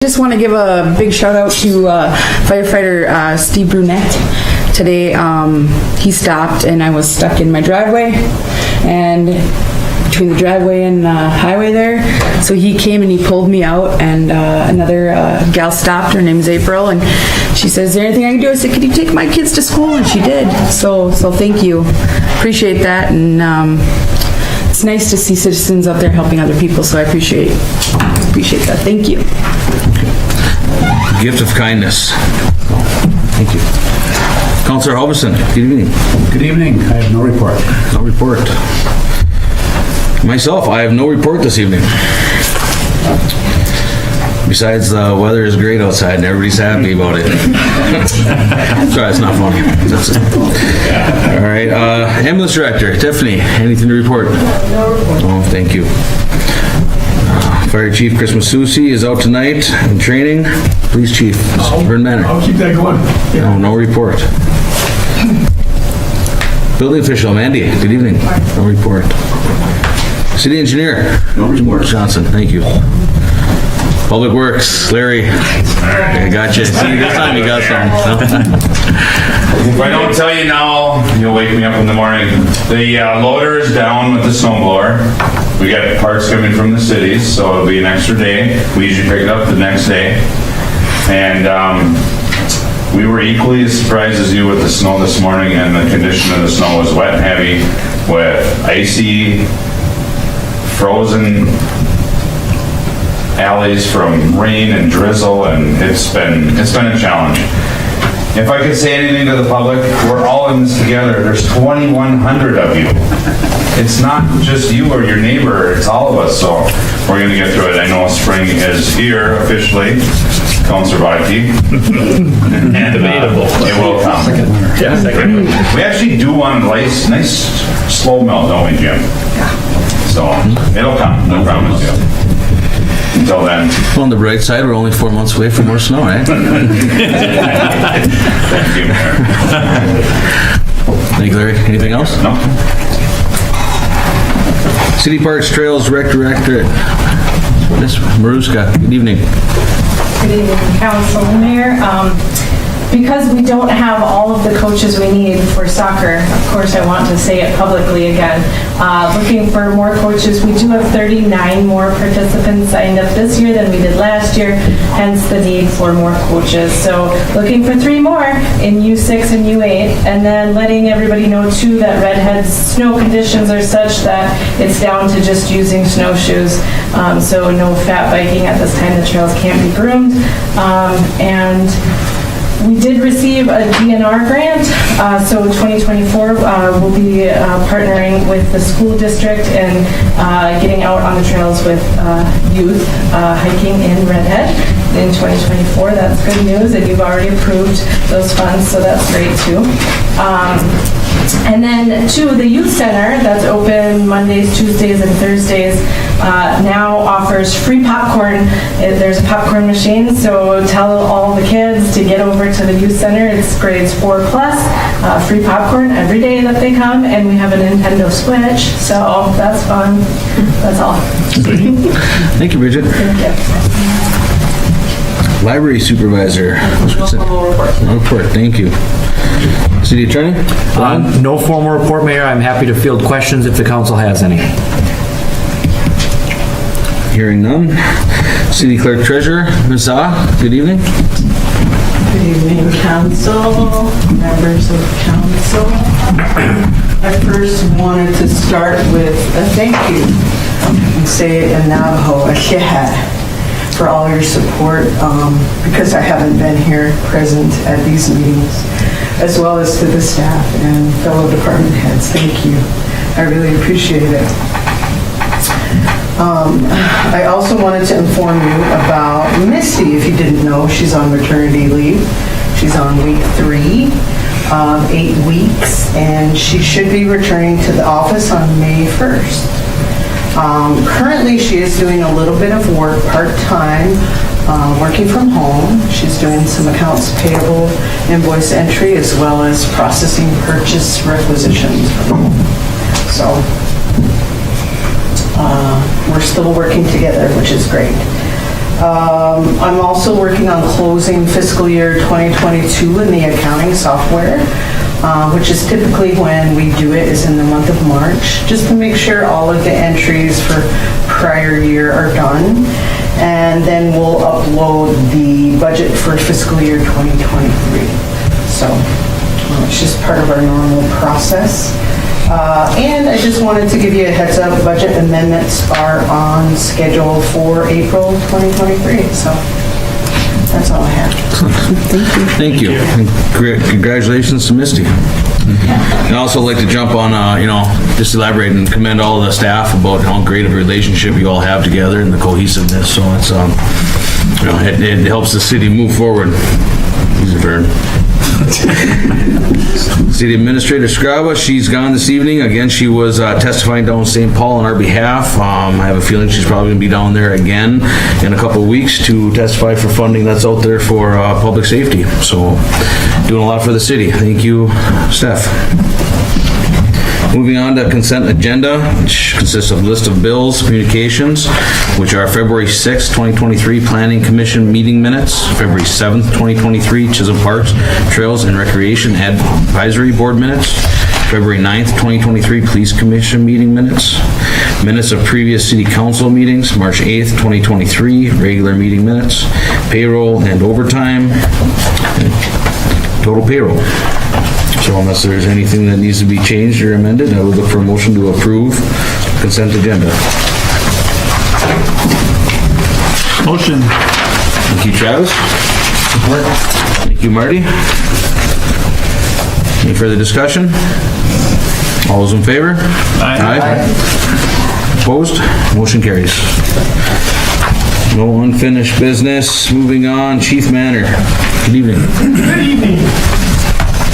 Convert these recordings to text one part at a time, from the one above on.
Just want to give a big shout out to firefighter Steve Brunette. Today he stopped and I was stuck in my driveway and between the driveway and the highway there. So he came and he pulled me out, and another gal stopped. Her name's April, and she says, "Is there anything I can do?" I said, "Could you take my kids to school?" And she did. So thank you. Appreciate that. And it's nice to see citizens out there helping other people, so I appreciate that. Thank you. Gift of kindness. Thank you. Councillor Halverson, good evening. Good evening. I have no report. No report. Myself, I have no report this evening. Besides, the weather is great outside and everybody's happy about it. Sorry, it's not funny. That's it. All right, ambulance director, Tiffany, anything to report? No report. Oh, thank you. Fire Chief Chris Masucci is out tonight in training. Police Chief, Vern Manor. I'll keep that going. Yeah. No report. Building official, Mandy, good evening. No report. City engineer. No report. Johnson, thank you. Public Works, Larry. I got you. See, this time you got something. If I don't tell you now, you'll wake me up in the morning. The loader is down with the snow blower. We got parts coming from the cities, so it'll be an extra day. We usually pick it up the next day. And we were equally as surprised as you with the snow this morning, and the condition of the snow was wet and heavy with icy, frozen alleys from rain and drizzle, and it's been a challenge. If I could say anything to the public, we're all in this together. There's 2,100 of you. It's not just you or your neighbor, it's all of us, so we're gonna get through it. I know spring is here officially, Councilor Vodke. And debatable. It will come. Yeah. We actually do want a nice slow melt, don't we, Jim? So, it'll come, I promise you. Until then. Well, on the bright side, we're only 4 months away from more snow, right? Thank you, Mayor. Thank you, Larry. Anything else? No. City Parks Trails Rec Director, Ms. Maruska, good evening. Good evening, Council, Mayor. Because we don't have all of the coaches we need for soccer, of course I want to say it publicly again, looking for more coaches. We do have 39 more participants signed up this year than we did last year, hence the need for more coaches. So looking for 3 more in U6 and U8, and then letting everybody know too that Redhead's snow conditions are such that it's down to just using snowshoes. So no fat biking at this time. The trails can't be groomed. And we did receive a DNR grant, so 2024 we'll be partnering with the school district and getting out on the trails with youth hiking in Redhead in 2024. That's good news, and you've already approved those funds, so that's great too. And then to the youth center that's open Mondays, Tuesdays, and Thursdays now offers free popcorn. There's a popcorn machine, so tell all the kids to get over to the youth center. It's grades 4+, free popcorn every day that they come, and we have a Nintendo Switch, so that's fun. That's all. Thank you, Bridget. Thank you. Library Supervisor. No report, thank you. City Attorney? No formal report, Mayor. I'm happy to field questions if the council has any. Hearing none. City Clerk Treasurer, Ms. Zah, good evening. Good evening, council, members of council. I first wanted to start with a thank you and say it in Navajo, Asheh, for all your support, because I haven't been here present at these meetings, as well as to the staff and fellow department heads. Thank you. I really appreciate it. I also wanted to inform you about Misty. If you didn't know, she's on maternity leave. She's on week 3 of 8 weeks, and she should be returning to the office on May 1st. Currently, she is doing a little bit of work part-time, working from home. She's doing some accounts payable, invoice entry, as well as processing purchase requisitions from home. So, we're still working together, which is great. I'm also working on closing fiscal year 2022 in the accounting software, which is typically when we do it is in the month of March, just to make sure all of the entries for prior year are done. And then we'll upload the budget for fiscal year 2023. So it's just part of our normal process. And I just wanted to give you a heads up, budget amendments are on schedule for April 2023. So that's all I have. Thank you. And congratulations to Misty. And I'd also like to jump on, just elaborate and commend all the staff about how great of a relationship you all have together and the cohesiveness. So it's, it helps the city move forward. Easy Vern. City Administrator Scraba, she's gone this evening. Again, she was testifying down in St. Paul on our behalf. I have a feeling she's probably going to be down there again in a couple of weeks to testify for funding that's out there for public safety. So, doing a lot for the city. Thank you, Steph. Moving on to consent agenda, which consists of list of bills, communications, which are February 6th, 2023 Planning Commission meeting minutes, February 7th, 2023 Chisholm Parks, Trails and Recreation Advisory Board minutes, February 9th, 2023 Police Commission meeting minutes, minutes of previous city council meetings, March 8th, 2023 regular meeting minutes, payroll and overtime, total payroll. So unless there's anything that needs to be changed or amended, I would look for a motion to approve consent agenda. Motion. Thank you, Travis. Support. Thank you, Marty. Any further discussion? All those in favor? Aye. Opposed? Motion carries. No unfinished business. Moving on, Chief Manor. Good evening. Good evening,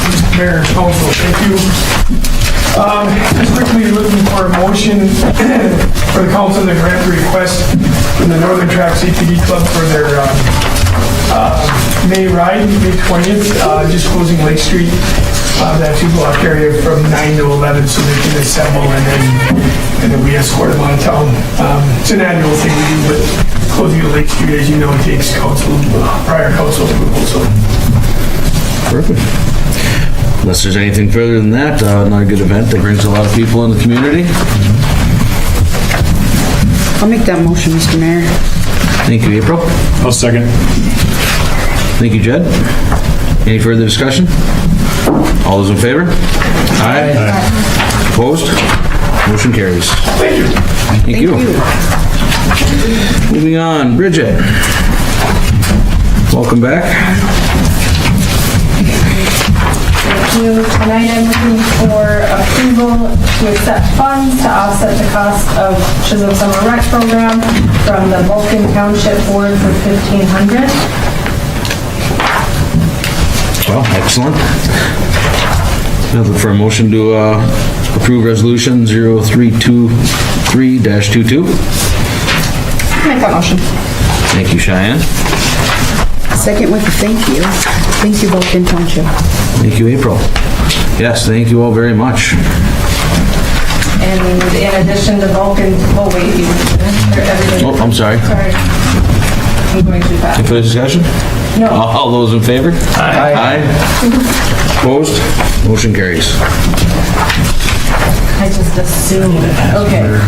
Mr. Mayor and Council. Thank you. Just quickly looking for a motion for the council to grant the request from the Northern Track CPD Club for their May ride, May 20th, just closing Lake Street, that 2-block area from 9 to 11 so they can assemble and then we escort them out of town. It's an annual thing we do, but closing of Lake Street, as you know, it takes prior council approval, so. Perfect. Unless there's anything further than that, not a good event that brings a lot of people in the community. I'll make that motion, Mr. Mayor. Thank you, April. I'll second. Thank you, Jed. Any further discussion? All those in favor? Aye. Opposed? Motion carries. Thank you. Thank you. Moving on, Bridget. Welcome back. Thank you. Tonight I'm looking for approval to accept funds to offset the cost of Chisholm Summer Rec Program from the Vulcan Township Board for $1,500. Well, excellent. Now look for a motion to approve resolution 0323-22. Make that motion. Thank you, Cheyenne. Second with a thank you. Thank you, Vulcan Township. Thank you, April. Yes, thank you all very much. And in addition to Vulcan, oh wait, Oh, I'm sorry. Sorry. I'm going too fast. Any further discussion? No. All those in favor? Aye. Opposed? Motion carries. I just assumed. Okay.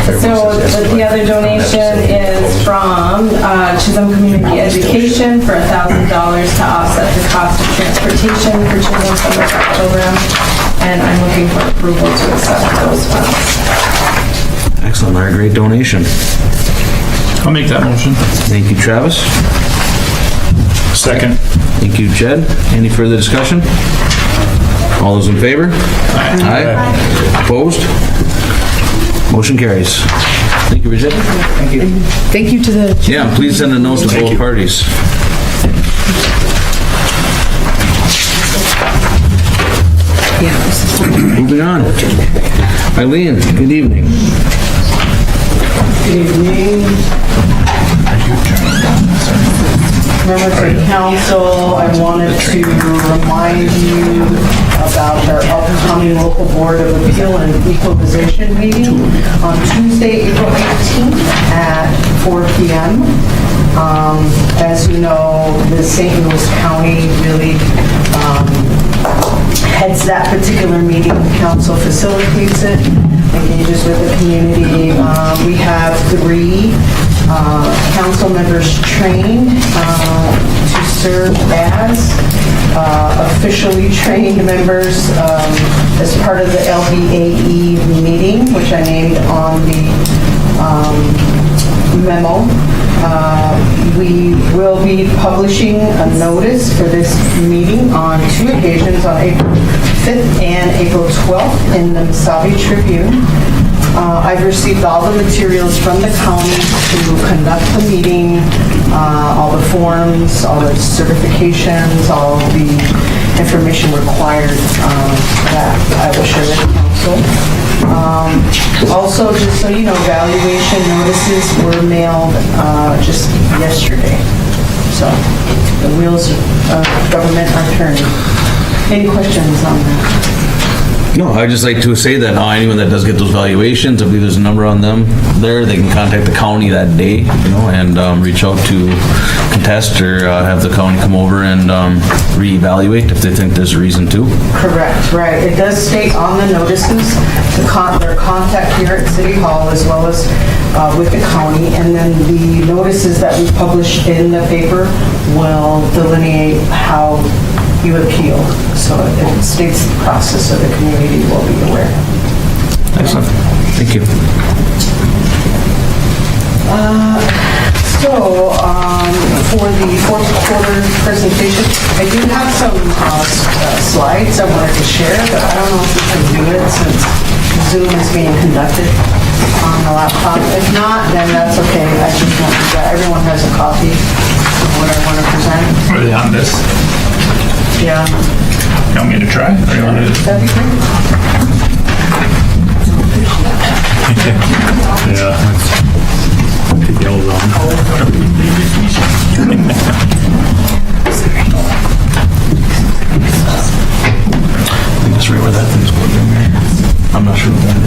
So the other donation is from Chisholm Community Education for $1,000 to offset the cost of transportation for Chisholm Summer Rec Program. And I'm looking for approval to accept those funds. Excellent, a great donation. I'll make that motion. Thank you, Travis. Second. Thank you, Jed. Any further discussion? All those in favor? Aye. Opposed? Motion carries. Thank you, Bridget. Thank you. Thank you to the... Yeah, please send a note to both parties. Moving on. Eileen, good evening. Good evening. Members of council, I wanted to remind you about our upcoming local board of appeal and equalization meeting on Tuesday, April 18th at 4 p.m. As you know, the St. Louis County really heads that particular meeting. The council facilitates it, engages with the community. We have 3 council members trained to serve as officially trained members as part of the LBAE meeting, which I named on the memo. We will be publishing a notice for this meeting on 2 occasions, on April 5th and April 12th in the Mesabi Tribune. I've received all the materials from the county to conduct the meeting, all the forms, all the certifications, all the information required that I will share with the council. Also, just so you know, valuation notices were mailed just yesterday. So the wheels of government are turning. Any questions on that? No, I'd just like to say that anyone that does get those valuations, I believe there's a number on them there, they can contact the county that day, and reach out to contest or have the county come over and reevaluate if they think there's a reason to. Correct, right. It does state on the notices, their contact here at City Hall as well as with the county, and then the notices that we publish in the paper will delineate how you appeal. So it states the process, so the community will be aware. Excellent. Thank you. For the fourth quarter presentation, I do have some slides I wanted to share, but I don't know if we can do it since Zoom is being conducted on the laptop. If not, then that's okay. I just want that everyone has a copy of what I want to present. Are they on this? Yeah. You want me to try? Or you want to? That'd be great. Yeah. Take the old on. I think that's right where that thing's going in there. I'm not sure what that is.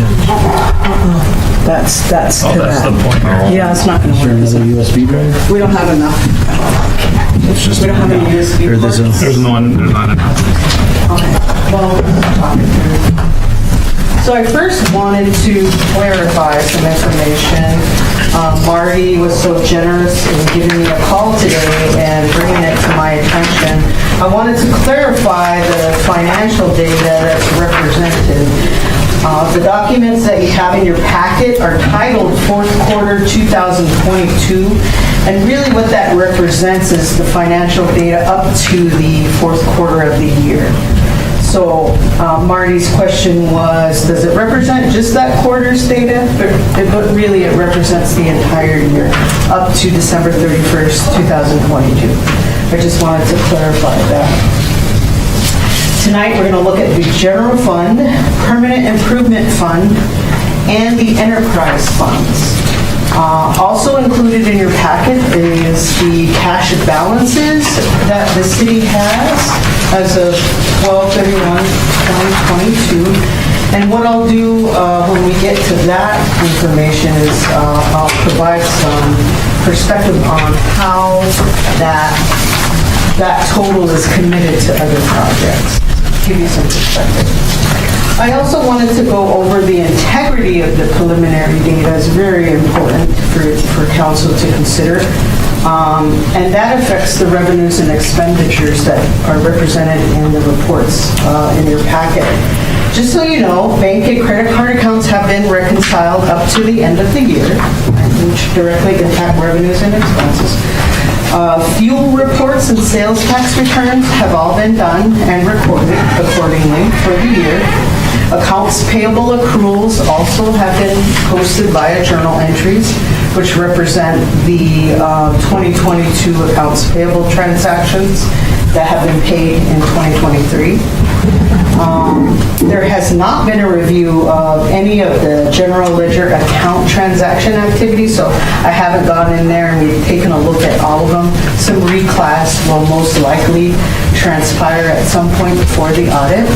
That's Oh, to that's that. the pointer. Yeah, it's not going to work. Another USB drive? We don't have enough. It's just. We don't have any USB Or there's ports. There's one, there's not enough. Okay, well, we'll talk it through. So I first wanted to clarify some information. Marty was so generous in giving me a call today and bringing it to my attention. I wanted to clarify the financial data that's represented. The documents that you have in your packet are titled Fourth Quarter 2022, and really what that represents is the financial data up to the fourth quarter of the year. So Marty's question was, does it represent just that quarter's data? But really it represents the entire year up to December 31st, 2022. I just wanted to clarify that. Tonight we're going to look at the general fund, permanent improvement fund, and the enterprise funds. Also included in your packet is the cash balances that the city has as of 12/31/2022. And what I'll do when we get to that information is I'll provide some perspective on how that total is committed to other projects. Give you some perspective. I also wanted to go over the integrity of the preliminary data. Is very important for council to consider. And that affects the revenues and expenditures that are represented in the reports in your packet. Just so you know, bank and credit card accounts have been reconciled up to the end of the year, which directly impact revenues and expenses. Fuel reports and sales tax returns have all been done and recorded accordingly for the year. Accounts payable accruals also have been posted via journal entries, which represent the 2022 accounts payable transactions that have been paid in 2023. There has not been a review of any of the general ledger account transaction activities, so I haven't gone in there and we've taken a look at all of them. Some reclass will most likely transpire at some point before the audit.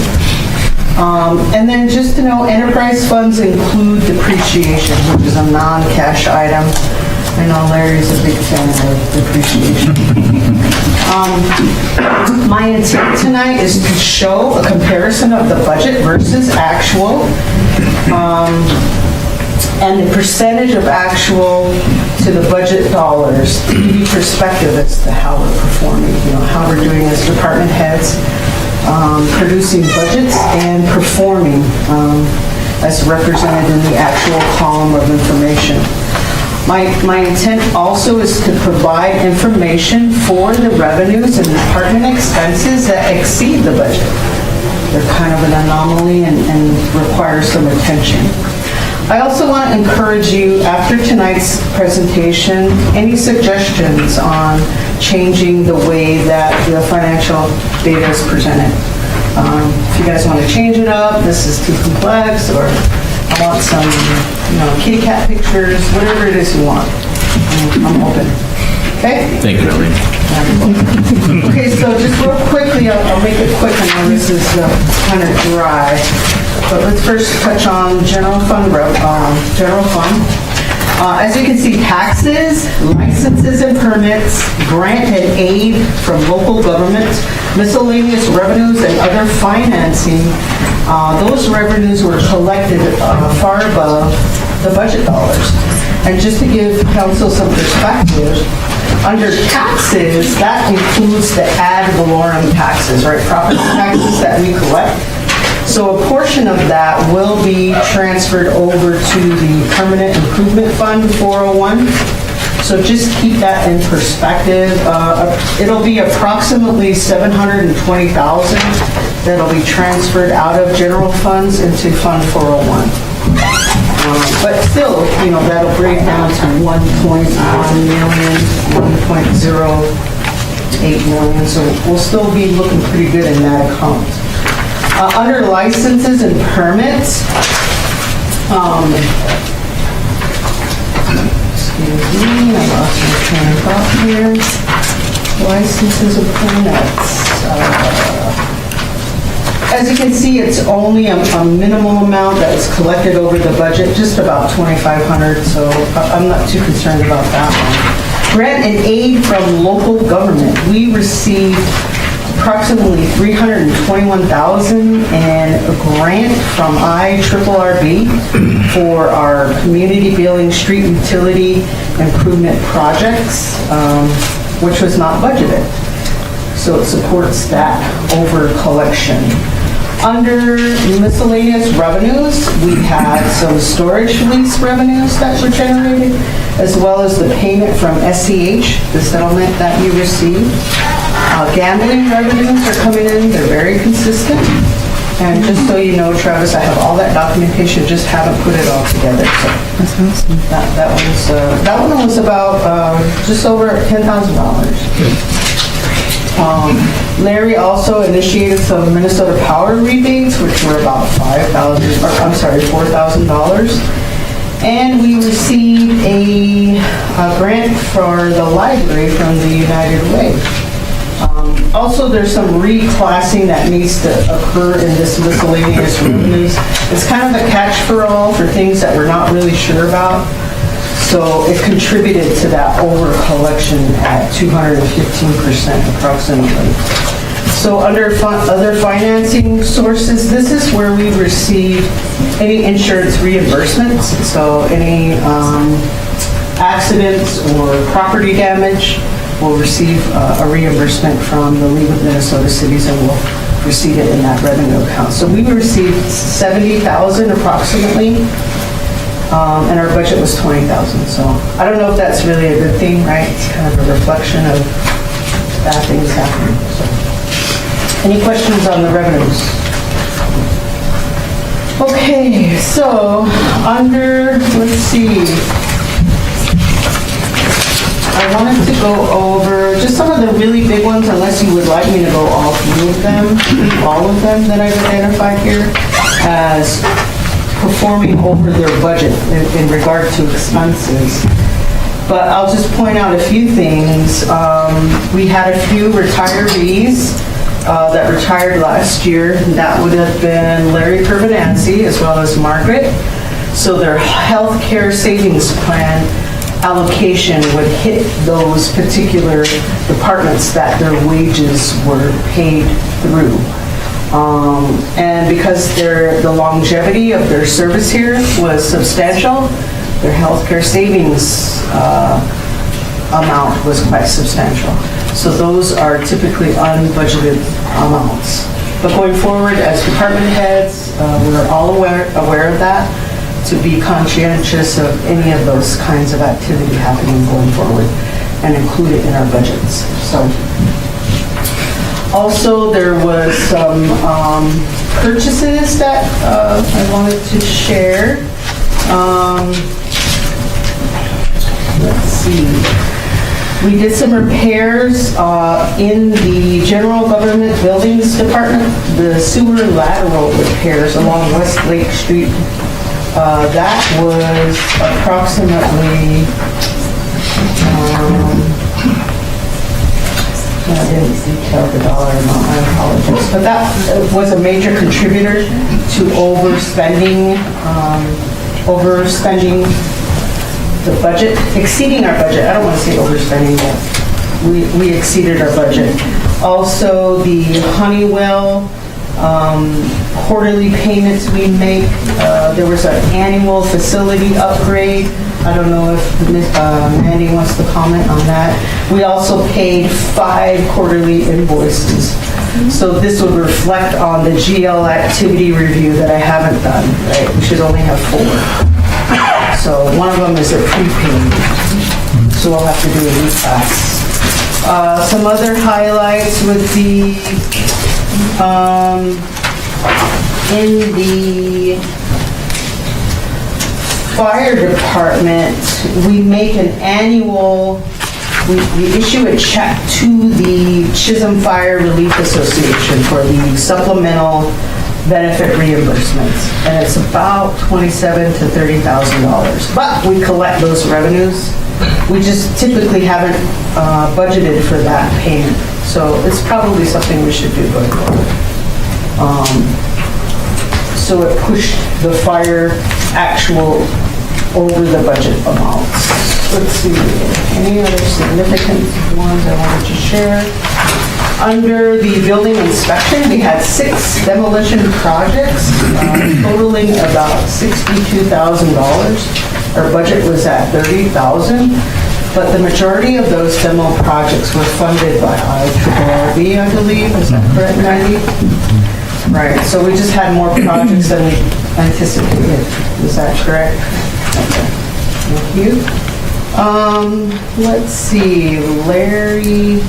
And then just to know, enterprise funds include depreciation, which is a non-cash item. I know Larry's a big fan of depreciation. My intent tonight is to show a comparison of the budget versus actual, and the percentage of actual to the budget dollars to give you perspective as to how we're performing, how we're doing as department heads, producing budgets and performing as represented in the actual column of information. My intent also is to provide information for the revenues and department expenses that exceed the budget. They're kind of an anomaly and require some attention. I also want to encourage you, after tonight's presentation, any suggestions on changing the way that the financial data is presented. If you guys want to change it up, this is too complex, or I want some, kitty cat pictures, whatever it is you want. I'm open. Okay? Thank you, Ellie. Okay, so just real quickly, I'll make it quick. I know this is kind of dry, but let's first touch on general fund. As you can see, taxes, licenses and permits, grant and aid from local government, miscellaneous revenues and other financing, those revenues were collected far above the budget dollars. And just to give council some perspective, under taxes, that includes the ad valorem taxes, right? Property taxes that we collect. So a portion of that will be transferred over to the Permanent Improvement Fund 401. So just keep that in perspective. It'll be approximately $720,000 that'll be transferred out of general funds into Fund 401. But still, that'll break down to 1.1 million, 1.08 million. So we'll still be looking pretty good in that account. Under licenses and permits, excuse me, I lost my train of thought here. Licenses and permits. As you can see, it's only a minimal amount that was collected over the budget, just about $2,500, so I'm not too concerned about that one. Grant and aid from local government. We received approximately $321,000 in a grant from IRRB for our community building street utility improvement projects, which was not budgeted. So it supports that over collection. Under miscellaneous revenues, we had some storage lease revenues that were generated, as well as the payment from SCH, the settlement that you received. Gambling revenues are coming in, they're very consistent. And just so you know, Travis, I have all that documentation, just haven't put it all together. So That's awesome. that one was about just over $10,000. Larry also initiated some Minnesota Power rebates, which were about $4,000. And we received a grant for the library from the United Way. Also, there's some reclassing that needs to occur in this miscellaneous revenues. It's kind of a catch-for-all for things that we're not really sure about. So it contributed to that over-collection at 215% approximately. So under other financing sources, this is where we receive any insurance reimbursements. So any accidents or property damage, will receive a reimbursement from the League of Minnesota Cities, and we'll receive it in that revenue account. So we received $70,000 approximately, and our budget was $20,000. So I don't know if that's really a good thing, right? It's kind of a reflection of bad things happening. So, any questions on the revenues? Okay, so under, let's see. I wanted to go over just some of the really big ones, unless you would like me to go all through them, all of them that I've identified here as performing over their budget in regard to expenses. But I'll just point out a few things. We had a few retirees that retired last year. That would have been Larry Pervenancy as well as Margaret. So their health care savings plan allocation would hit those particular departments that their wages were paid through. And because the longevity of their service here was substantial, their healthcare savings amount was quite substantial. So those are typically unbudgeted amounts. But going forward, as department heads, we're all aware of that, to be conscientious of any of those kinds of activity happening going forward and include it in our budgets. So, also there was some purchases that I wanted to share. Let's see. We did some repairs in the General Government Buildings Department, the sewer lateral repairs along West Lake Street. That was approximately, I didn't detail the dollar amount, I apologize, but that was a major contributor to overspending the budget, exceeding our budget. I don't want to say overspending, but we exceeded our budget. Also, the Honeywell quarterly payments we make, there was an annual facility upgrade. I don't know if Mandy wants to comment on that. We also paid 5 quarterly invoices. So this would reflect on the GL activity review that I haven't done, right? We should only have 4. So one of them is a prepaid, so we'll have to do a reclass. Some other highlights would be in the fire department, we make an annual, we issue a check to the Chisholm Fire Relief Association for the supplemental benefit reimbursements, and it's about $27,000 to $30,000. But we collect those revenues. We just typically haven't budgeted for that payment, so it's probably something we should do going forward. So it pushed the fire actual over the budget amounts. Let's see, any other significant ones I wanted to share? Under the building inspection, we had 6 demolition projects totaling about $62,000. Our budget was at $30,000, but the majority of those demo projects were funded by IRRB, I believe. Is that correct, Mandy? Right, so we just had more projects than we anticipated. Is that correct? Okay, thank you. Let's see, Larry.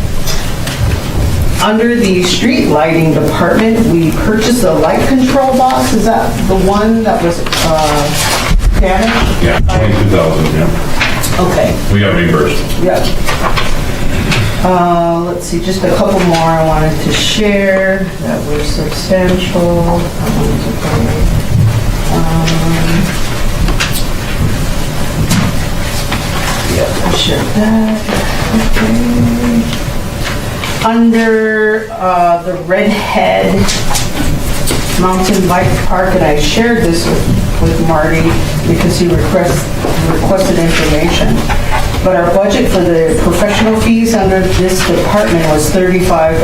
Under the street lighting department, we purchased a light control box. Is that the one that was damaged? Yeah, 22,000, yeah. Okay. We got reimbursed. Yep. Let's see, just a couple more I wanted to share that were substantial. Yep, I shared that. Okay. Under the Redhead Mountain Bike Park, and I shared this with Marty because he requested information. But our budget for the professional fees under this department was $35,000,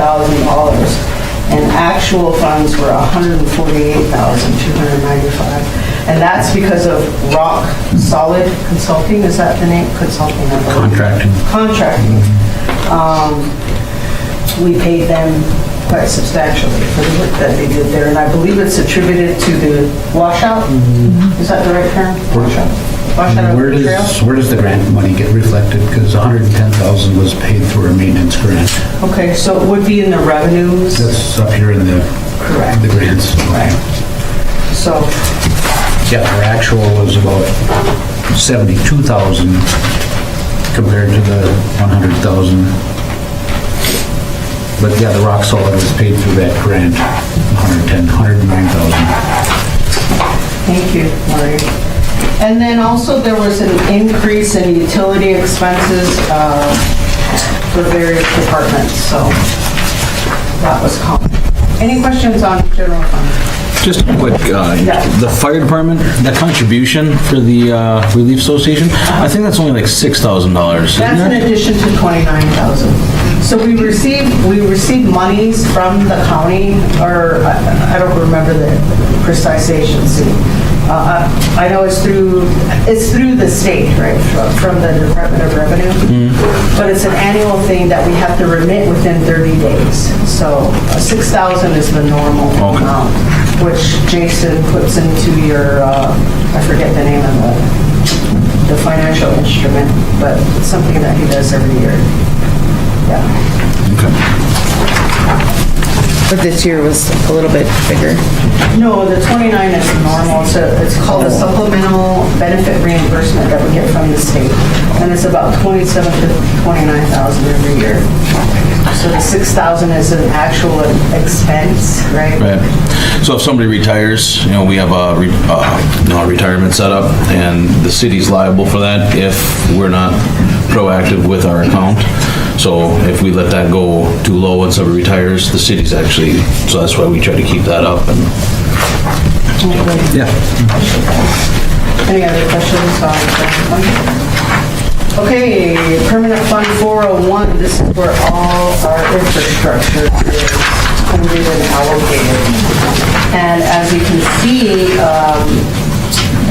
and actual funds were $148,295. And that's because of Rock Solid Consulting, is that the name? Consulting, I believe. Contracting. We paid them quite substantially for the work that they did there, and I believe it's attributed to the washout. Is that the right term? Washout. Where does the grant money get reflected? Because $110,000 was paid through our maintenance grant. Okay, so it would be in the revenues? That's up here in the grants. Right. So, yeah, our actual was about 72,000 compared to the 100,000. But yeah, the rock solid was paid through that grant, 109,000. thank you, Marie. And then also there was an increase in utility expenses for various departments, so that was common. Any questions on general fund? Just a quick, the fire department, that contribution for the Relief Association, I think that's only like $6,000, That's isn't in it? addition to 29,000. So we receive monies from the county, or I don't remember the precise agency. I know it's through the state, right, from the Department of Revenue. But it's an annual thing that we have to remit within 30 days. So 6,000 is the normal amount, which Jason puts into your, I forget the name of the financial instrument, but it's something that he does every year. Yeah. But this year was a little bit bigger. No, the 29 is normal. It's called a supplemental benefit reimbursement that we get from the state. And it's about 27 to 29,000 every year. So the 6,000 is an actual expense, right? Right. So if somebody retires, we have a retirement set up, and the city's liable for that if we're not proactive with our account. So if we let that go too low when somebody retires, the city's actually, so that's why we try to keep that up. And yeah. Any other questions on that? Okay, Permanent Fund 401, this is where all our infrastructure is funded and allocated. And as you can see,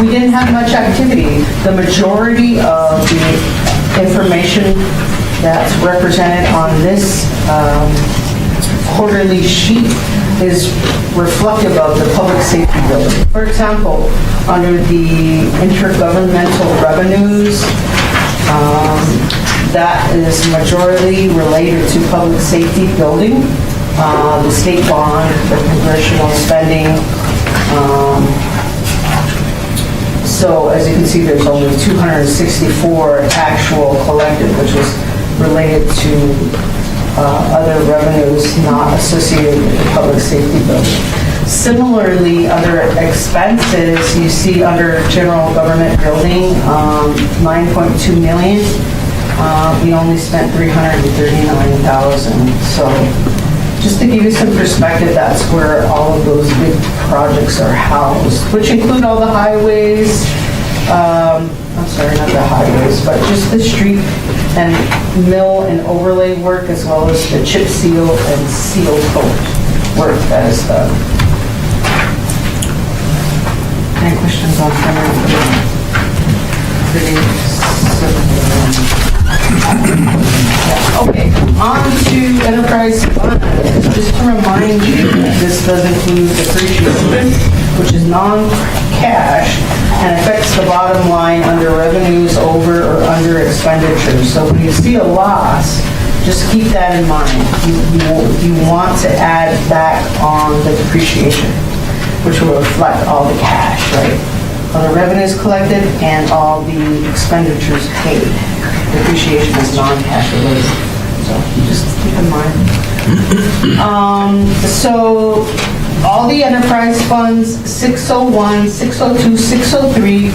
we didn't have much activity. The majority of the information that's represented on this quarterly sheet is reflective of the public safety building. For example, under the intergovernmental revenues, that is majority related to public safety building, the state bond, the congressional spending. So as you can see, there's only 264 actual collected, which was related to other revenues not associated with the public safety building. Similarly, other expenses, you see under general government building, 9.2 million. We only spent 339,000. So just to give you some perspective, that's where all of those big projects are housed, which include all the highways, I'm sorry, not the highways, but just the street and mill and overlay work, as well as the chip seal and seal coat work that is done. Any questions on Okay, on to enterprise fund. Just to remind you, this does include depreciation, which is non-cash and affects the bottom line under revenues over or under expenditures. So when you see a loss, just keep that in mind. You want to add back on the depreciation, which will reflect all the cash, right? All the revenues collected and all the expenditures paid. Depreciation is non-cash related, so just keep in mind. So all the enterprise funds, 601, 602, 603,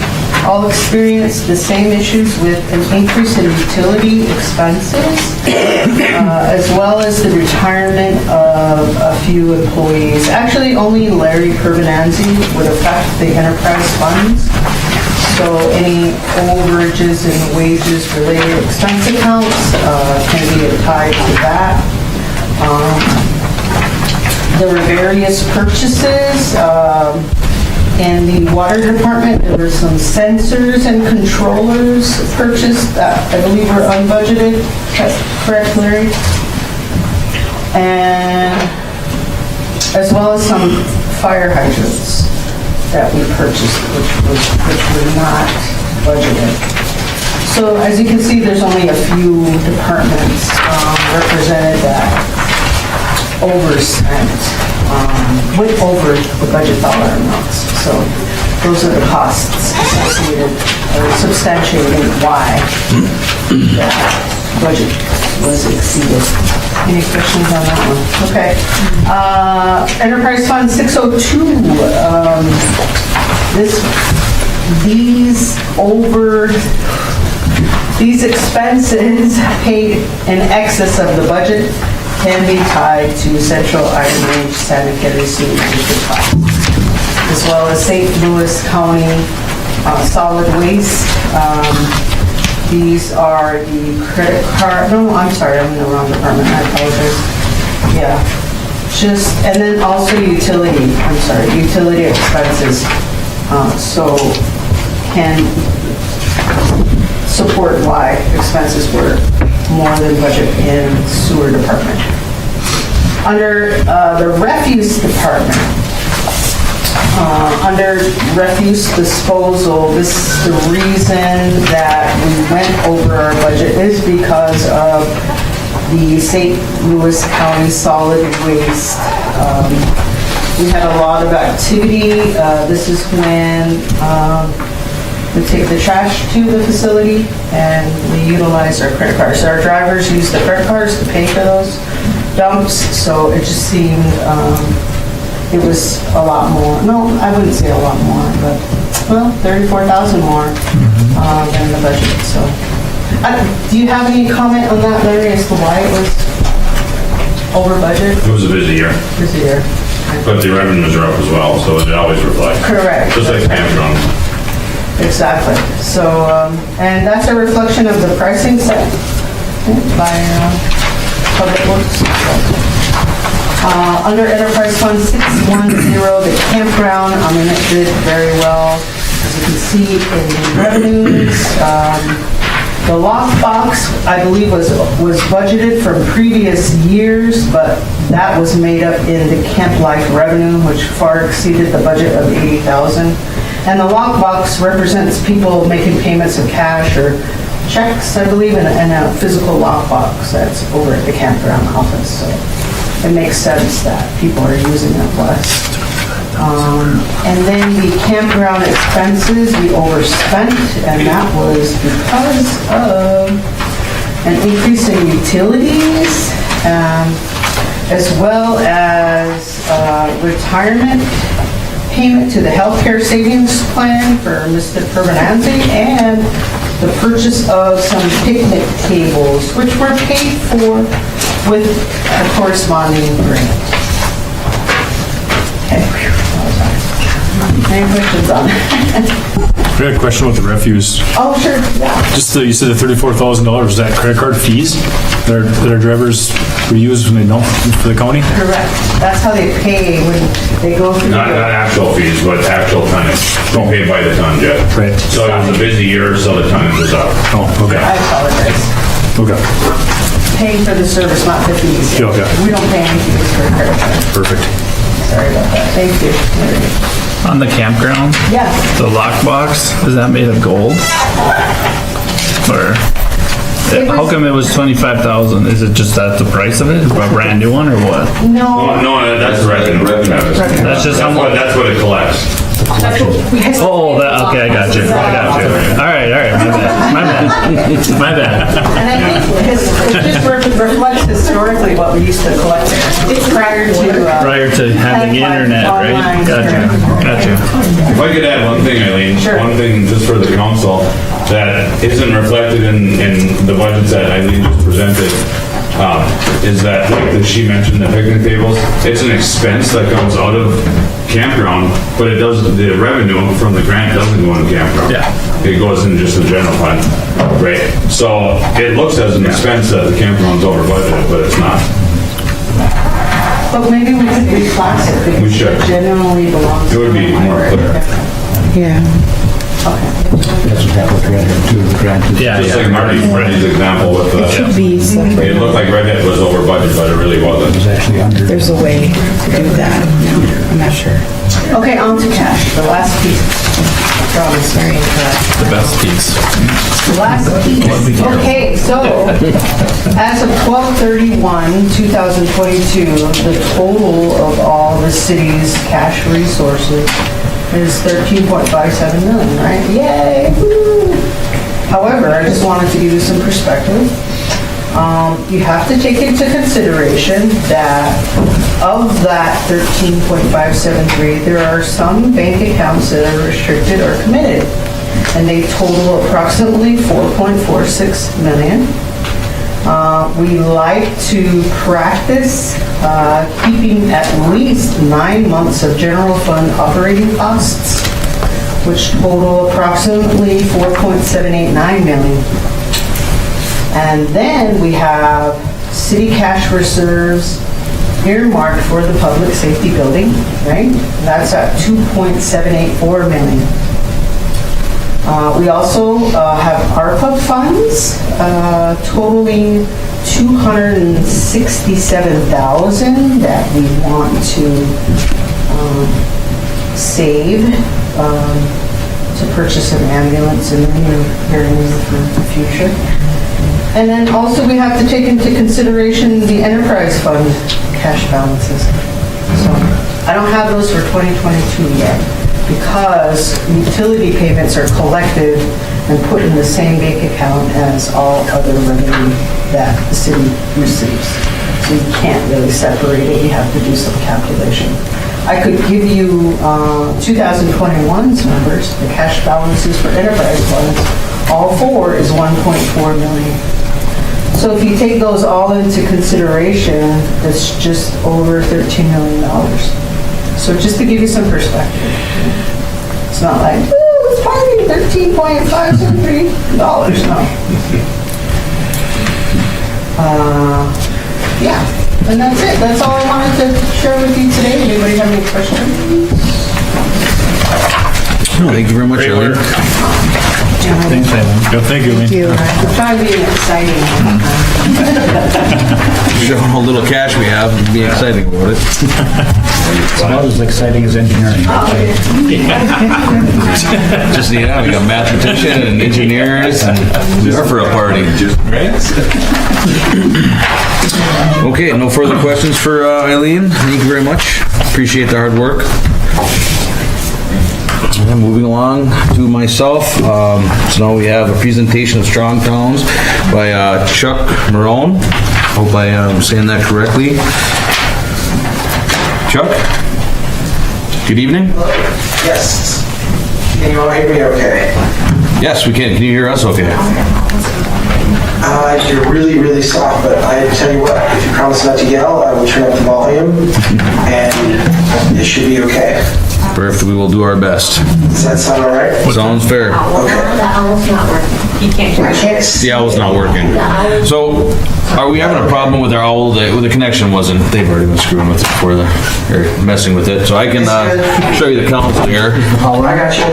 all experienced the same issues with an increase in utility expenses, as well as the retirement of a few employees. Actually, only Larry Pervenanzi would affect the enterprise funds. So any overages and wages related expense accounts can be tied to that. There were various purchases. In the water department, there were some sensors and controllers purchased that I believe were unbudgeted. That's correct, Larry? And as well as some fire hydrants that we purchased, which were not budgeted. So as you can see, there's only a few departments represented that overspent, went over the budget dollar amounts. So those are the costs associated or substantiating why that budget was exceeded. Any questions on that one? Okay. Enterprise Fund 602. These expenses paid in excess of the budget can be tied to central item range sanitary sewer district costs. as well as St. Louis County solid waste. These are the credit card, no, I'm sorry, I'm in the wrong department, I apologize. Yeah, and then also utility expenses. So can support why expenses were more than budget in sewer department. Under the refuse department, under refuse disposal, this is the reason that we went over our budget is because of the St. Louis County solid waste. We had a lot of activity. This is when we take the trash to the facility and we utilize our credit cards. So our drivers use the credit cards to pay for those dumps, so it just seemed it was a lot more. No, I wouldn't say a lot more, but, well, 34,000 more than the budget, so. Do you have any comment on that, Larry, as to why it was over budget? It was a busy year, Busy year. but the revenues are up as well, so it always reflects. Correct. Just like campground. Exactly. So, and that's a reflection of the pricing set by Public Works. Under Enterprise Fund 610, the campground, it did very well. As you can see in the revenues, the lockbox, I believe, was budgeted from previous years, but that was made up in the Camp Life revenue, which far exceeded the budget of $80,000. And the lockbox represents people making payments of cash or checks, I believe, in a physical lockbox that's over at the campground office. So it makes sense that people are using it less. And then the campground expenses, we overspent, and that was because of an increase in utilities, as well as retirement payment to the healthcare savings plan for Mr. Permanente, and the purchase of some picnic tables, which were paid for with a corresponding grant. Okay. Any questions on that? I had a question about the refuse. Oh, sure, yeah. Just, you said the $34,000, was that credit card fees that our drivers would use when they dump for the county? Correct. That's how they pay when they go through. Not actual fees, but actual tonnage. Don't pay by the ton, Jeff. Right. So it was a busy year, so the tonnage was up. Oh, okay. I apologize. Okay, Paying for the service, not the fees. Yeah, okay. We don't pay any fees for a credit card. perfect. Sorry about that. Thank you. On the campground, Yes. the lockbox, is that made of gold? Or, how come it was 25,000? Is it just that the price of it? A brand new one or what? No. No, that's revenue. That's just how much? That's what it collects. Oh, okay, I got you. All right, my bad. And I think it just reflects historically what we used to collect prior to. Prior to having internet, right? Online. Gotcha. If I could add one thing, Eileen, Sure. one thing just for the council that isn't reflected in the budgets that Eileen just presented, is that, like that she mentioned, the picnic tables, it's an expense that comes out of campground, but it does, the revenue from the grant doesn't go into campground. Yeah. It goes into just the general fund, right? So it looks as an expense that the campground's over budgeted, but it's not. But maybe we could reclass it because We should. it genuinely belongs. It would be more clear. Yeah. That's what happened with Red Hat too, the grant is. Yeah, Just like Marty's example with the, Should be separate. it looked like Red Hat was over budget, but it really wasn't. It's actually under. There's a way to do that. I'm not sure. Okay, on to cash, the last piece. Promise, sorry. the best piece. The last piece. Okay, so as of 12/31/2022, the total of all the city's cash resources is 13.57 million, right? Yay! Woo. However, I just wanted to give you some perspective. You have to take into consideration that of that 13.573, there are some bank accounts that are restricted or committed, and they total approximately 4.46 million. We like to practice keeping at least 9 months of general fund operating costs, which total approximately $4.789 million. And then we have city cash reserves earmarked for the public safety building, right? That's at $2.784 million. We also have ARPA funds totaling $267,000 that we want to save to purchase an ambulance in the near future. And then also we have to take into consideration the enterprise fund cash balances. So I don't have those for 2022 yet because utility payments are collected and put in the same bank account as all other revenue that the city receives. So you can't really separate it, you have to do some calculation. I could give you 2021's numbers, the cash balances for enterprise funds. All four is 1.4 million. So if you take those all into consideration, it's just over $13 million. So just to give you some perspective, it's not like, ooh, it's party, $13.573. No. Yeah, and that's it. That's all I wanted to share with you today. Anybody have any questions? Thank you very much, Elliot. Thanks, Alan. Yeah, thank you, Lee. I'm trying to be exciting. Show them how little cash we have and be exciting about it. It's about as exciting as engineering. Just, we got mathematician and engineers, and we are for a party. Right? Okay, no further questions for Eileen. Thank you very much. Appreciate the hard work. And moving along to myself, so now we have a presentation of Strong Towns by Chuck Marone. Hope I am saying that correctly. Chuck? Good evening. Yes. Can you all hear me okay? Yes, we can. Can you hear us okay? You're really, really soft, but I tell you what, if you promise not to yell, I will turn up the volume, and it should be okay. Perfect. We will do our best. Does that sound all right? Sounds fair. Okay. The owl's not working. You can't. I can't see. The owl's not working. So, are we having a problem with our owl? The connection wasn't, they've already been screwing with it before, or messing with it. So I can show you the console here. Oh, I got you.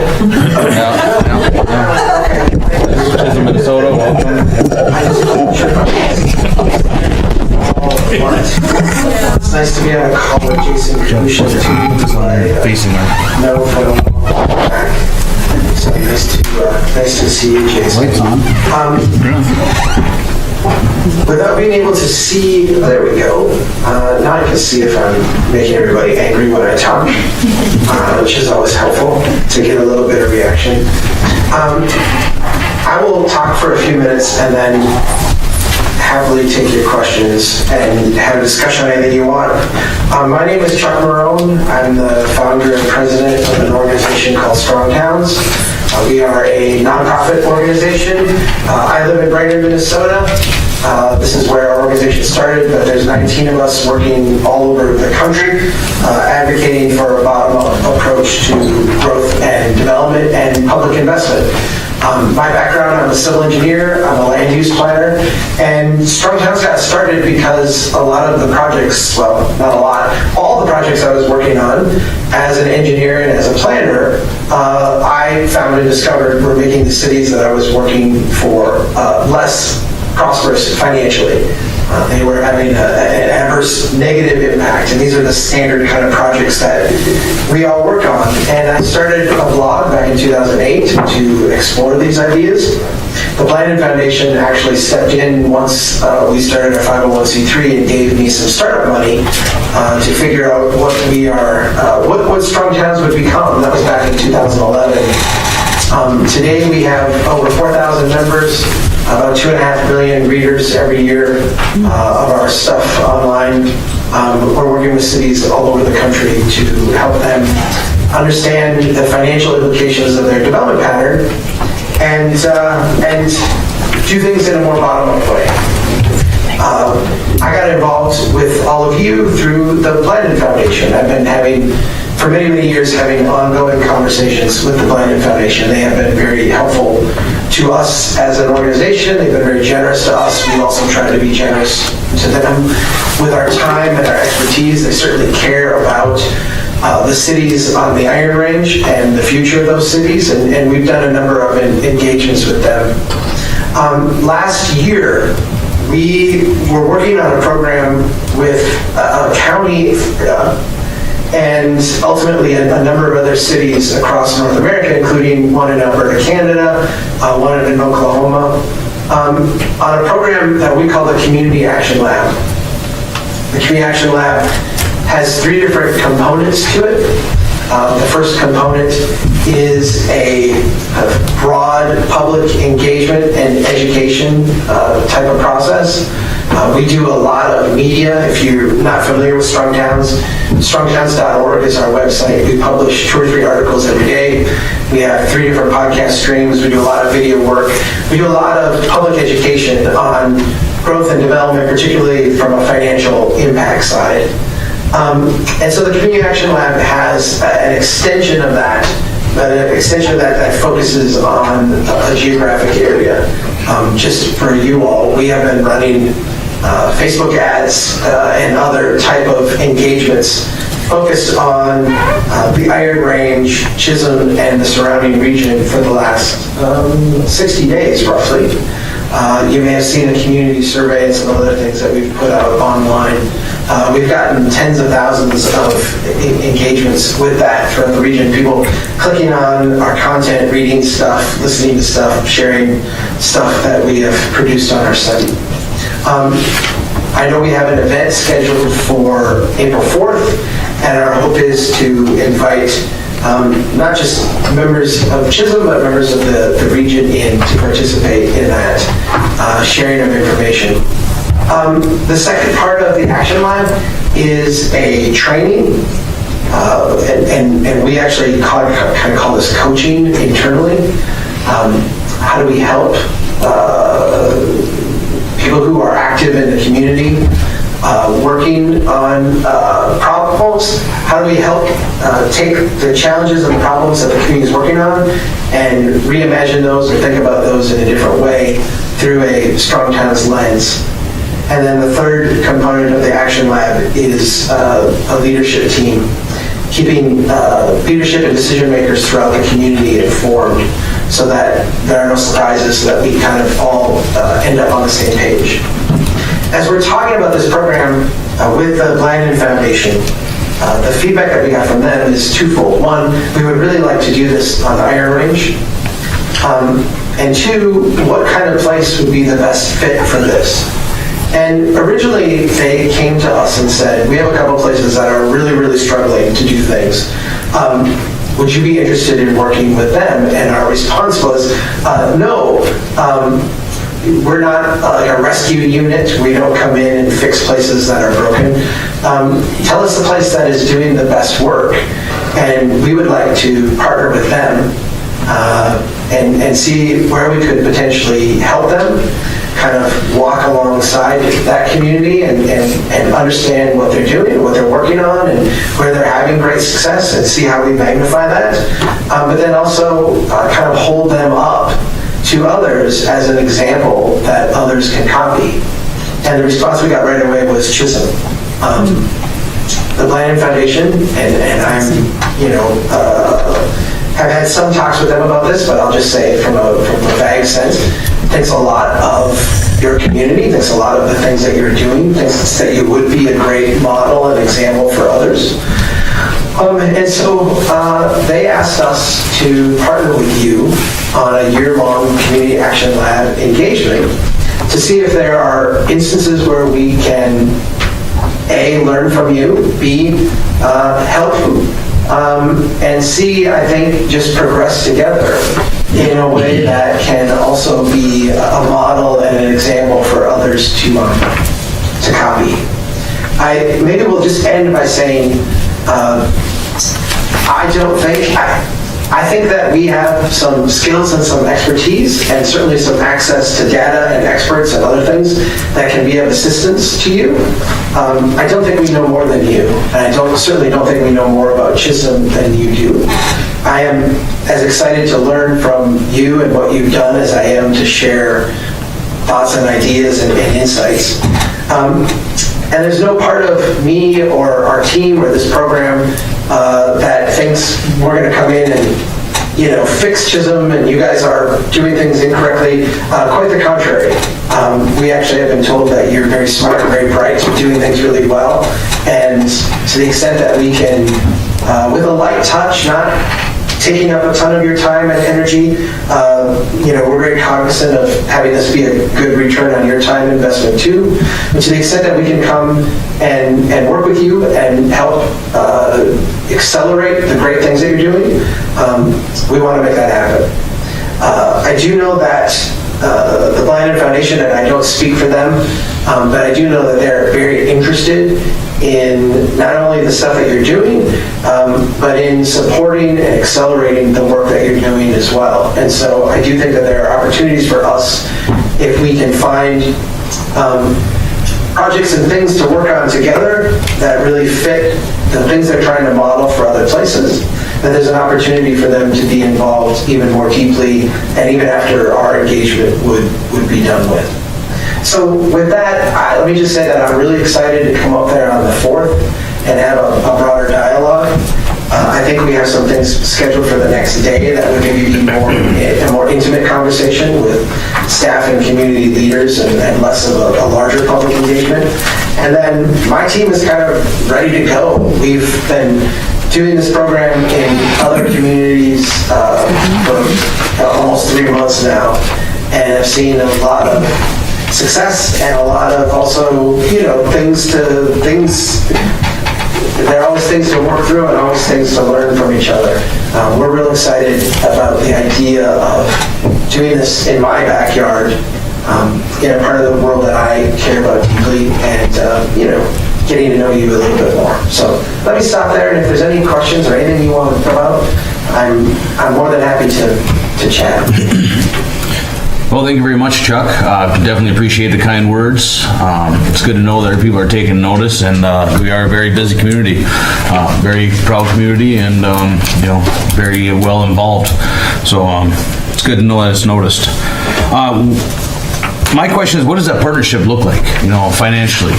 Chisholm, Minnesota, welcome. It's nice to be on a call with Jason Kalusha too. Facing her. No phone. So nice to see you, Jason. Lights on. Without being able to see, there we go. Now I can see if I'm making everybody angry when I talk, which is always helpful to get a little bit of reaction. I will talk for a few minutes and then happily take your questions and have a discussion on anything you want. My name is Chuck Marone. I'm the founder and president of an organization called Strong Towns. We are a nonprofit organization. I live in Brainerd, Minnesota. This is where our organization started, but there's 19 of us working all over the country, advocating for a bottom-up approach to growth and development and public investment. My background, I'm a civil engineer, I'm a land use planner, and Strong Towns got started because a lot of the projects, well, not a lot, all the projects I was working on as an engineer and as a planner, I found and discovered were making the cities that I was working for less prosperous financially. They were having an adverse negative impact, and these are the standard kind of projects that we all work on. And I started a blog back in 2008 to explore these ideas. The Blandon Foundation actually stepped in once we started our 501c3 and gave me some startup money to figure out what we are, what Strong Towns would become. That was back in 2011. Today we have over 4,000 members, about 2.5 million readers every year of our stuff online. We're working with cities all over the country to help them understand the financial implications of their development pattern and do things in a more bottom-up way. I got involved with all of you through the Blandon Foundation. I've been having, for many, many years, having ongoing conversations with the Blandon Foundation. They have been very helpful to us as an organization. They've been very generous to us. We also try to be generous to them with our time and our expertise. They certainly care about the cities on the Iron Range and the future of those cities, and we've done a number of engagements with them. Last year, we were working on a program with a county and ultimately a number of other cities across North America, including one in Alberta, Canada, one in Oklahoma, on a program that we call the Community Action Lab. The Community Action Lab has 3 different components to it. The first component is a broad public engagement and education type of process. We do a lot of media. If you're not familiar with Strong Towns, strongtowns.org is our website. We publish 2 or 3 articles every day. We have 3 different podcast streams. We do a lot of video work. We do a lot of public education on growth and development, particularly from a financial impact side. And so the Community Action Lab has an extension of that, that focuses on a geographic area. Just for you all, we have been running Facebook ads and other type of engagements focused on the Iron Range, Chisholm, and the surrounding region for the last 60 days, roughly. You may have seen a community survey and some other things that we've put out online. We've gotten tens of thousands of engagements with that from the region. People clicking on our content, reading stuff, listening to stuff, sharing stuff that we have produced on our site. I know we have an event scheduled for April 4th, and our hope is to invite not just members of Chisholm, but members of the region in to participate in that sharing of information. The second part of the Action Lab is a training, and we actually kind of call this coaching internally. How do we help people who are active in the community working on problems? How do we help take the challenges and the problems that the community is working on and reimagine those or think about those in a different way through a Strong Towns lens? And then the third component of the Action Lab is a leadership team, keeping leadership and decision makers throughout the community informed so that there are no surprises, so that we kind of all end up on the same page. As we're talking about this program with the Blandon Foundation, the feedback that we got from them is twofold. One, we would really like to do this on the Iron Range. And 2, what kind of place would be the best fit for this? And originally, they came to us and said, we have a couple places that are really, really struggling to do things. Would you be interested in working with them? And our response was, no. We're not like a rescue unit. We don't come in and fix places that are broken. Tell us the place that is doing the best work, and we would like to partner with them and see where we could potentially help them, kind of walk alongside that community and understand what they're doing, what they're working on, and where they're having great success, and see how we magnify that. But then also kind of hold them up to others as an example that others can copy. And the response we got right away was Chisholm. The Blandon Foundation, and I'm, have had some talks with them about this, but I'll just say from a vague sense, thinks a lot of your community, thinks a lot of the things that you're doing, thinks that you would be a great model and example for others. And so they asked us to partner with you on a year-long Community Action Lab engagement to see if there are instances where we can A, learn from you, B, help you, and C, I think, just progress together in a way that can also be a model and an example for others to copy. Maybe we'll just end by saying, I don't think, I think that we have some skills and some expertise and certainly some access to data and experts and other things that can be of assistance to you. I don't think we know more than you, and I certainly don't think we know more about Chisholm than you do. I am as excited to learn from you and what you've done as I am to share thoughts and ideas and insights. And there's no part of me or our team or this program that thinks we're going to come in and, fix Chisholm and you guys are doing things incorrectly. Quite the contrary. We actually have been told that you're very smart and very bright, you're doing things really well. And to the extent that we can, with a light touch, not taking up a ton of your time and energy, we're very cognizant of having this be a good return on your time investment too. And to the extent that we can come and work with you and help accelerate the great things that you're doing, we want to make that happen. I do know that the Blind Foundation, and I don't speak for them, but I do know that they're very interested in not only the stuff that you're doing, but in supporting and accelerating the work that you're doing as well. And so I do think that there are opportunities for us if we can find projects and things to work on together that really fit the things they're trying to model for other places, that there's an opportunity for them to be involved even more deeply and even after our engagement would be done with. So with that, let me just say that I'm really excited to come up there on the 4th and have a broader dialogue. I think we have some things scheduled for the next day that would maybe be a more intimate conversation with staff and community leaders and less of a larger public engagement. And then my team is kind of ready to go. We've been doing this program in other communities for almost 3 months now, and I've seen a lot of success and a lot of also, there are always things to work through and always things to learn from each other. We're real excited about the idea of doing this in my backyard, in a part of the world that I care about deeply, and getting to know you a little bit more. So let me stop there, and if there's any questions or anything you want to throw out, I'm more than happy to chat. Well, thank you very much, Chuck. Definitely appreciate the kind words. It's good to know that people are taking notice, and we are a very busy community, very proud community, and very well involved. So it's good to know that it's noticed. My question is, what does that partnership look like, financially?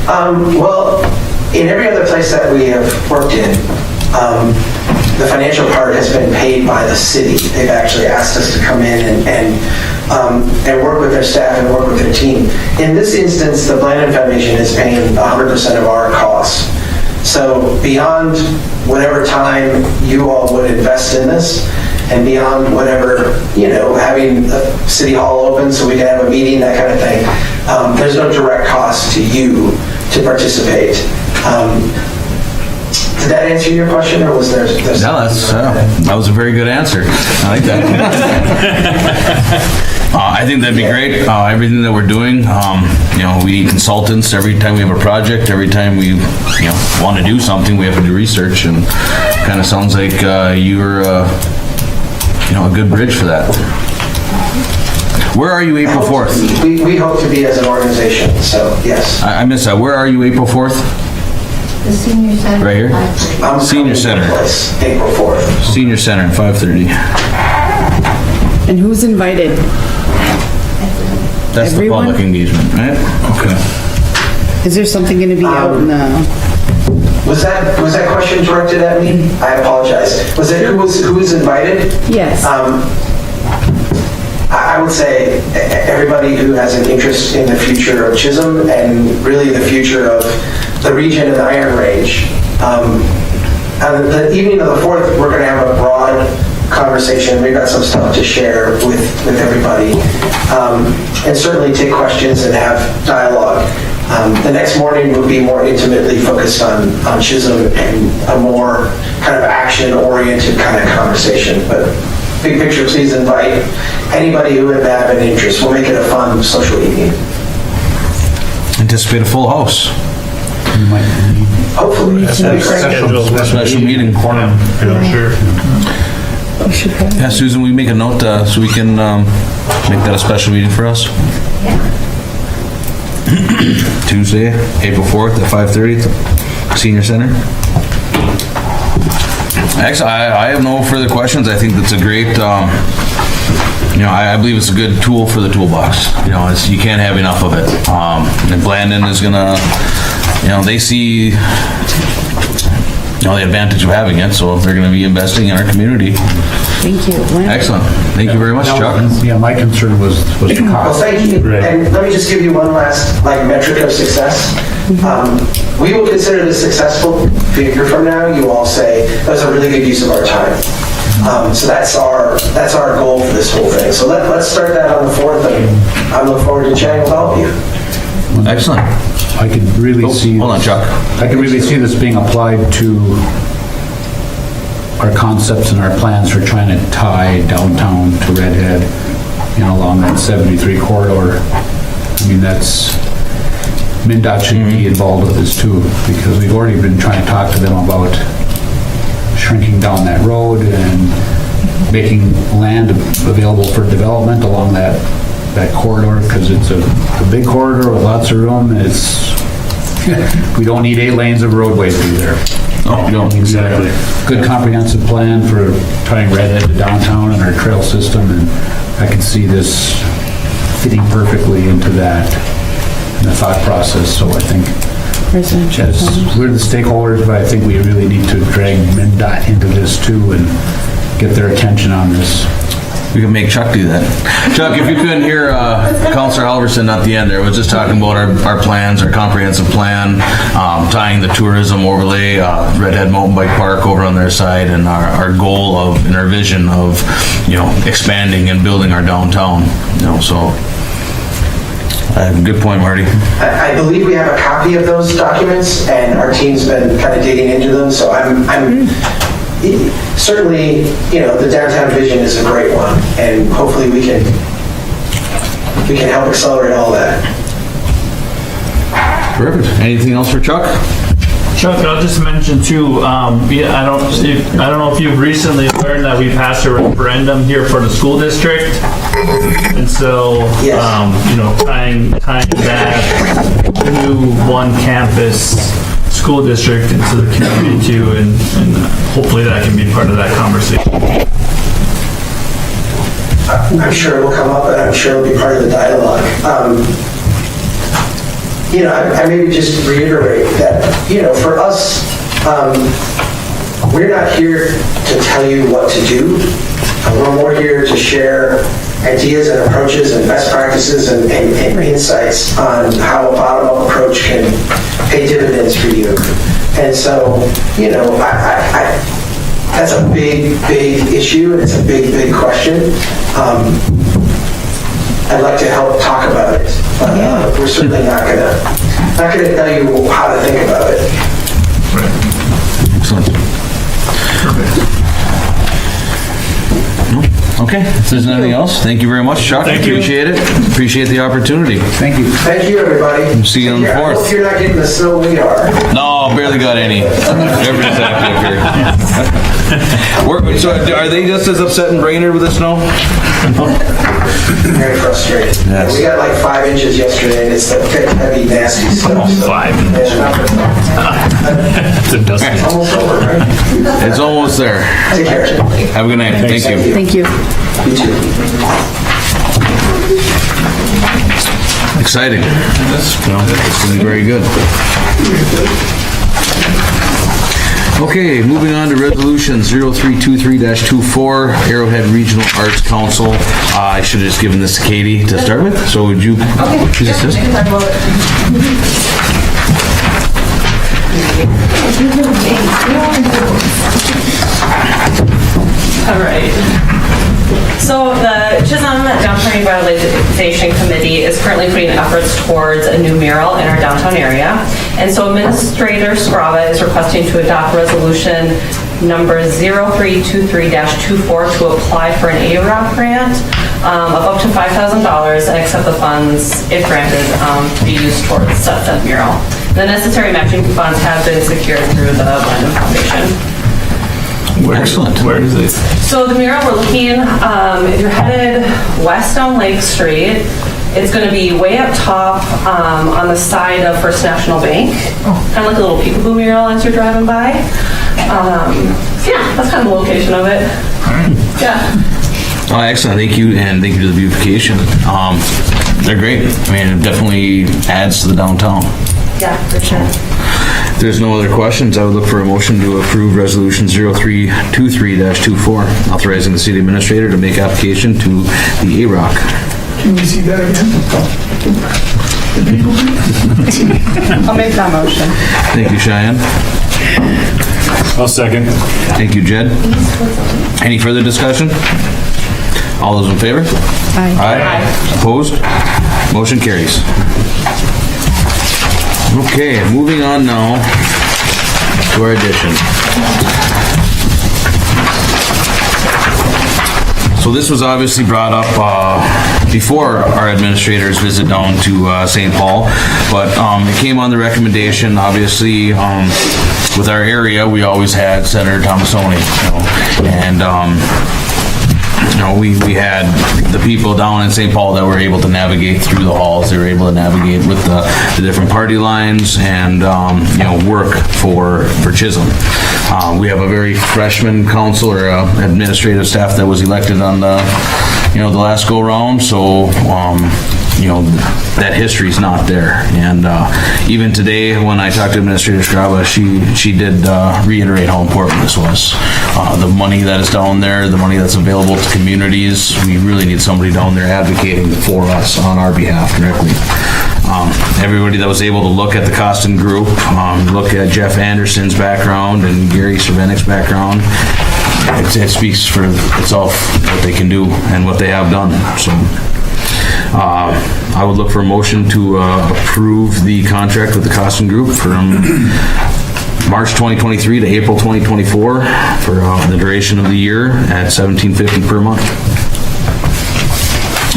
Well, in every other place that we have worked in, the financial part has been paid by the city. They've actually asked us to come in and work with their staff and work with their team. In this instance, the Blandon Foundation is paying 100% of our costs. So beyond whatever time you all would invest in this, and beyond whatever, having the city hall open so we can have a meeting, that kind of thing, there's no direct cost to you to participate. Did that answer your question, or was there? No, that was a very good answer. I like that. I think that'd be great. Everything that we're doing, we need consultants every time we have a project. Every time we, want to do something, we have to do research, and kind of sounds like you're, a good bridge for that. Where are you April 4th? We hope to be as an organization. So yes. I missed that. Where are you April 4th? The senior center. Right here? Senior Center. April 4th. Senior Center, 5:30. And who's invited? That's Everyone? the public engagement, right? Okay. Is there something going to be out in the... Was that question directed at me? I apologize. Was it who was invited? Yes. I would say everybody who has an interest in the future of Chisholm and really the future of the region and the Iron Range. On the evening of the 4th, we're going to have a broad conversation. We've got some stuff to share with everybody, and certainly take questions and have dialogue. The next morning will be more intimately focused on Chisholm and a more kind of action-oriented kind of conversation. But big picture, please invite anybody who would have an interest. We'll make it a fun social evening. Anticipate a full house. You might need Hopefully. Special meeting. Sure. Yeah, Susan, we make a note, so we can, make that a special meeting for us? Tuesday, April 4th at 5:30 at the Senior Center. Actually, I have no further questions. I think that's a great, I believe it's a good tool for the toolbox. You can't have enough of it. And Blandon is gonna, they see, the advantage of having it, so they're gonna be investing in our community. Thank you. Excellent. Thank you very much, Chuck. Yeah, my concern was the Well, cost. thank you. And let me just give you one last metric of success. We will consider this successful. A year from now, you all say, that was a really good use of our time. So that's our goal for this whole thing. So let's start that on the 4th, and I look forward to chatting with all of you. Excellent. I could really see. Hold on, Chuck. I could really see this being applied to our concepts and our plans for trying to tie downtown to Red Head, along that 73 corridor. I mean, MnDOT should be involved with this too, because we've already been trying to talk to them about shrinking down that road and making land available for development along that corridor, because it's a big corridor with lots of room. We don't need 8 lanes of roadway through there. No, you don't. Exactly. Good comprehensive plan for tying Red Head to downtown and our trail system, and I can see this fitting perfectly into that, in the thought process. So I think we're the stakeholders, but I think we really need to drag MnDOT into this too and get their attention on this. We can make Chuck do that. Chuck, if you couldn't hear Councilor Halverson at the end there, was just talking about our plans, our comprehensive plan, tying the tourism overlay, Red Head Mountain Bike Park over on their side, and our goal and our vision of, expanding and building our downtown, so. Good point, Marty. I believe we have a copy of those documents, and our team's been kind of digging into them, so I'm certainly, the downtown vision is a great one, and hopefully we can help accelerate all that. Perfect. Anything else for Chuck? Chuck, I'll just mention too, I don't know if you've recently learned that we passed a referendum here for the school district. And so, Yes. tying that new one campus school district into the community too, and hopefully that can be part of that conversation. I'm sure it will come up, and I'm sure it'll be part of the dialogue. I maybe just reiterate that, for us, we're not here to tell you what to do. We're more here to share ideas and approaches and best practices and insights on how a bottom-up approach can pay dividends for you. And so, that's a big, big issue, and it's a big, big question. I'd like to help talk about it, but we're certainly not gonna tell you how to think about it. Excellent. Okay, if there's nothing else, thank you very much, Chuck. Thank you. Appreciate it. Appreciate the opportunity. Thank you. Thank you, everybody. See you on the I 4th. hope you're not getting the snow we are. No, barely got any. Everybody's happy up here. So are they just as upset in Brainerd with the snow? Very frustrated. Yes. We got like 5 inches yesterday, and it's the thick, heavy, nasty stuff. So, 5 yeah, It's a dusty. it's almost over, right? It's almost there. Take care. Have a good night. Thank you. Thank you. You too. Exciting. It's going to be very good. Okay, moving on to resolution 0323-24, Arrowhead Regional Arts Council. I should have just given this to Katie to start with, so would you please assist? All right. So the Chisholm Downtown Revitalization Committee is currently putting a efforts towards a new mural in our downtown area. And so Administrator Scrava is requesting to adopt resolution number 0323-24 to apply for an AROC grant of up to $5,000 and accept the funds, if granted, to be used towards said mural. The necessary matching funds have been secured through the Wyndham Foundation. Excellent. Where is it? So the mural we're looking, if you're headed west on Lake Street, it's going to be way up top on the side of First National Bank. Kind of like a little peekaboo mural as you're driving by. Yeah, that's kind of the location of it. Yeah. Oh, excellent. Thank you, and thank you to the beautification. They're great. I mean, it definitely adds to the downtown. Yeah, for sure. If there's no other questions, I would look for a motion to approve Resolution 0323-24, authorizing the city administrator to make application to the AROC. Can we see that again? I'll make that motion. Thank you, Cheyenne. I'll second. Thank you, Jed. Any further discussion? All those in favor? Aye. Aye. Opposed? Motion carries. Okay, moving on now to our addition. So this was obviously brought up before our administrator's visit down to St. Paul, but it came on the recommendation, obviously, with our area, we always had Senator Thomasoni, and we had the people down in St. Paul that were able to navigate through the halls. They were able to navigate with the different party lines and, work for Chisholm. We have a very freshman council or administrative staff that was elected on the last go round. So, that history's not there. And even today, when I talked to Administrator Scrava, she did reiterate how important this was. The money that is down there, the money that's available to communities, we really need somebody down there advocating for us on our behalf directly. Everybody that was able to look at the Costin Group, look at Jeff Anderson's background and Gary Cervenik's background, it speaks for itself what they can do and what they have done. So I would look for a motion to approve the contract with the Costin Group from March 2023 to April 2024 for the duration of the year at $17.50 per month.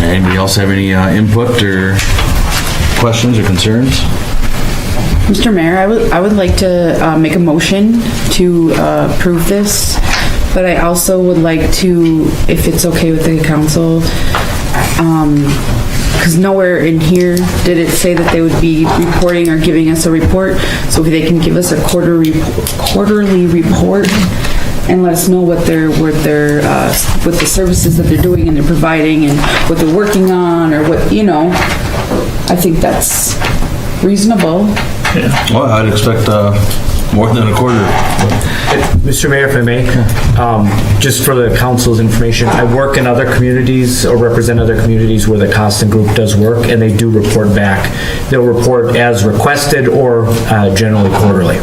Anybody else have any input or questions or concerns? Mr. Mayor, I would like to make a motion to approve this, but I also would like to, if it's okay with the council, because nowhere in here did it say that they would be reporting or giving us a report, so if they can give us a quarterly report and let us know what the services that they're doing and they're providing and what they're working on, or what, I think that's reasonable. Yeah. Well, I'd expect more than a quarter. Mr. Mayor, if I may, just for the council's information, I work in other communities or represent other communities where the Costin Group does work, and they do report back. They'll report as requested or generally quarterly.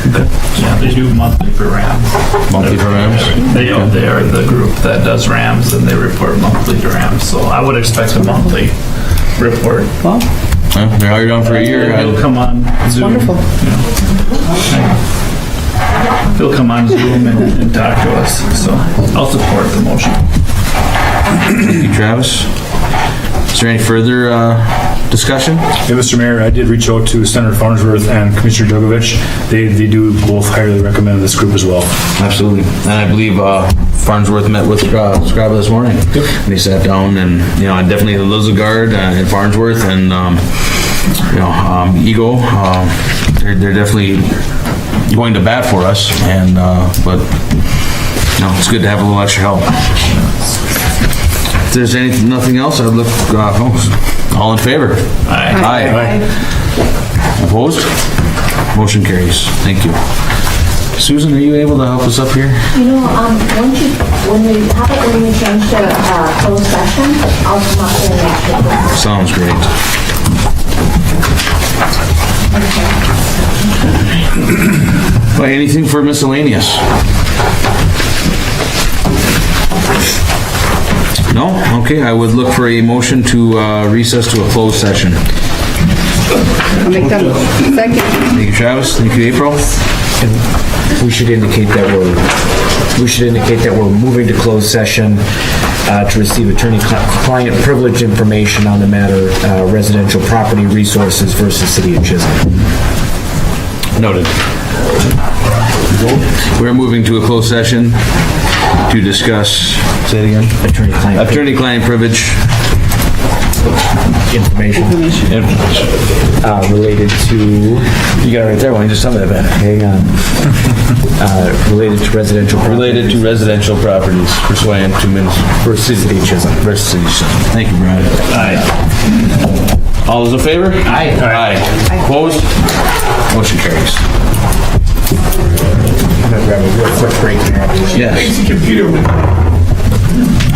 Yeah, they do monthly for Rams. Monthly for Rams? They are the group that does Rams, and they report monthly to Rams. So I would expect a monthly report. Well, They're hired on for a year. He'll come on Zoom. wonderful. He'll come on Zoom and talk to us. So I'll support the motion. Thank you, Travis. Is there any further discussion? Hey, Mr. Mayor, I did reach out to Senator Farnsworth and Commissioner Jugovich. They do both highly recommend this group as well. Absolutely. And I believe Farnsworth met with Scrava this morning. And he sat down and, definitely Lizagard and Farnsworth and, Ego, they're definitely going to bat for us. And, but, it's good to have a little extra help. If there's nothing else, I'd look, all in favor? Aye. Opposed? Motion carries. Thank you. Susan, are you able to help us up here? When we change to closed session, I'll come up there and make sure. Sounds great. Well, anything for miscellaneous? No? Okay, I would look for a motion to recess to a closed session. I'll make that second. Thank you, Travis. Thank you, April. We should indicate that we're moving to closed session to receive attorney-client privilege information on the matter, residential property resources versus City of Chisholm. Noted. We're moving to a closed session to discuss, say it again? Attorney-client privilege. Information. Related to... You got it right there, why don't you just tell me that, Ben? Hang on. Related to residential properties. Related to residential properties pursuant to versus City of Chisholm. Versus City of Chisholm. Thank you, Brad. Aye. All those in favor? Aye. Aye. Opposed? Motion carries. I'm gonna grab a real quick break here. Yes. Computer with